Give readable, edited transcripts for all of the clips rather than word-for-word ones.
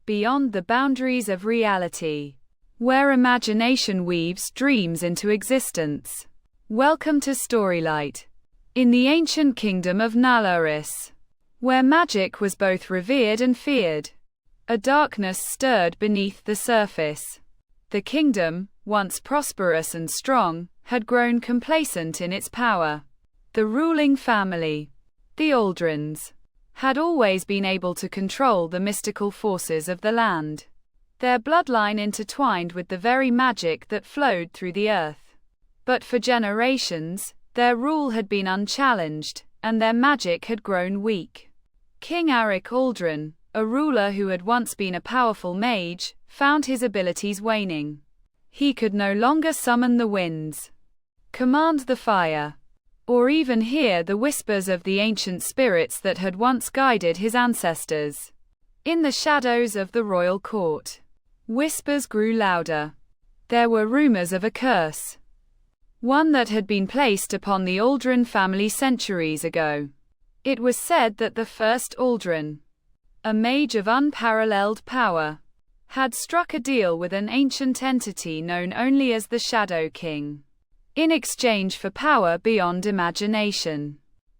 beyond the boundaries of reality, where imagination weaves dreams into existence. Welcome to Storylight. In the ancient kingdom of Nalaris, where magic was both revered and feared, a darkness stirred beneath the surface. The kingdom, once prosperous and strong, had grown complacent in its power. The ruling family, the Aldrins, had always been able to control the mystical forces of the land, their bloodline intertwined with the very magic that flowed through the earth. But for generations, their rule had been unchallenged, and their magic had grown weak. King Arik Aldrin, a ruler who had once been a powerful mage, found his abilities waning. He could no longer summon the winds, command the fire, or even hear the whispers of the ancient spirits that had once guided his ancestors. In the shadows of the royal court, whispers grew louder. There were rumors of a curse, one that had been placed upon the Aldrin family centuries ago. It was said that the first Aldrin, a mage of unparalleled power, had struck a deal with an ancient entity known only as the Shadow King, in exchange for power beyond imagination.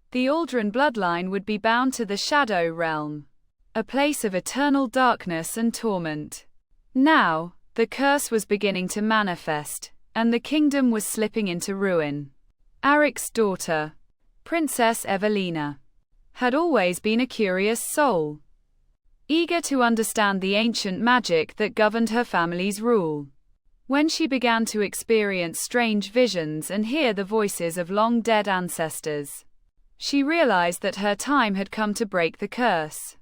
The Aldrin bloodline would be bound to the Shadow Realm, a place of eternal darkness and torment. Now, the curse was beginning to manifest, and the kingdom was slipping into ruin. Arik's daughter, Princess Evelina, had always been a curious soul, eager to understand the ancient magic that governed her family's rule. When she began to experience strange visions and hear the voices of long-dead ancestors, she realized that her time had come to break the curse.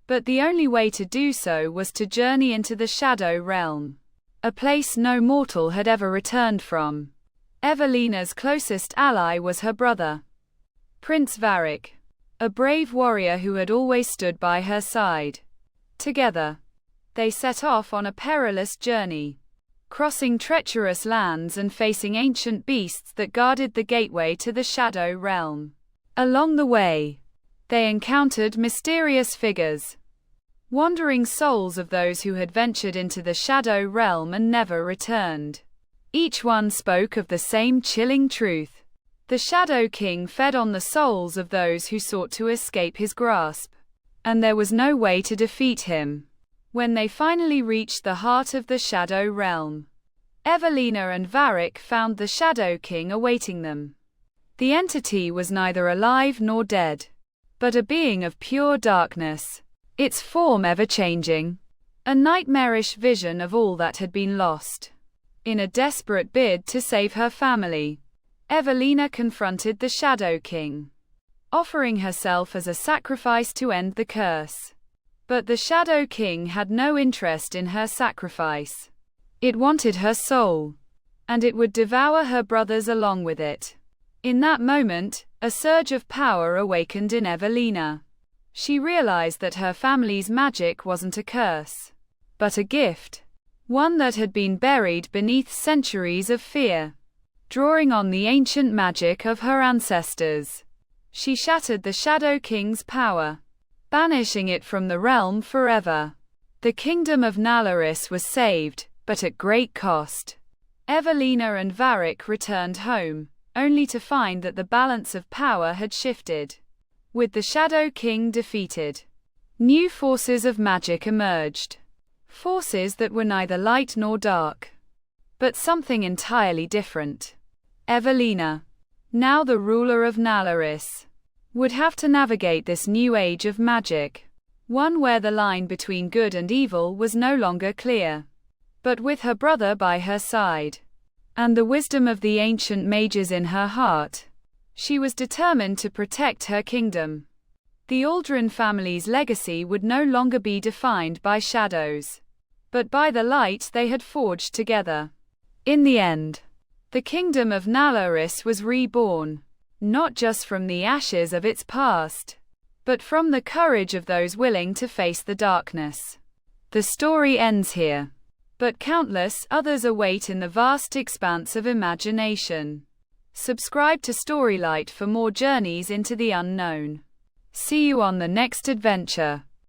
But the only way to do so was to journey into the Shadow Realm, a place no mortal had ever returned from. Evelina's closest ally was her brother, Prince Varric, a brave warrior who had always stood by her side. Together, they set off on a perilous journey, crossing treacherous lands and facing ancient beasts that guarded the gateway to the Shadow Realm. Along the way, they encountered mysterious figures, wandering souls of those who had ventured into the Shadow Realm and never returned. Each one spoke of the same chilling truth. The Shadow King fed on the souls of those who sought to escape his grasp, and there was no way to defeat him. When they finally reached the heart of the Shadow Realm, Evelina and Varric found the Shadow King awaiting them. The entity was neither alive nor dead, but a being of pure darkness, its form ever-changing, a nightmarish vision of all that had been lost. In a desperate bid to save her family, Evelina confronted the Shadow King, offering herself as a sacrifice to end the curse. But the Shadow King had no interest in her sacrifice. It wanted her soul, and it would devour her brothers along with it. In that moment, a surge of power awakened in Evelina. She realized that her family's magic wasn't a curse, but a gift, one that had been buried beneath centuries of fear. Drawing on the ancient magic of her ancestors, she shattered the Shadow King's power, banishing it from the realm forever. The kingdom of Nalaris was saved, but at great cost. Evelina and Varric returned home, only to find that the balance of power had shifted. With the Shadow King defeated, new forces of magic emerged. Forces that were neither light nor dark, but something entirely different. Evelina, now the ruler of Nalaris, would have to navigate this new age of magic, one where the line between good and evil was no longer clear. But with her brother by her side, and the wisdom of the ancient mages in her heart, she was determined to protect her kingdom. The Aldrin family's legacy would no longer be defined by shadows, but by the light they had forged together. In the end, the kingdom of Nalaris was reborn, not just from the ashes of its past, but from the courage of those willing to face the darkness. The story ends here, but countless others await in the vast expanse of imagination. Subscribe to Storylight for more journeys into the unknown. See you on the next adventure.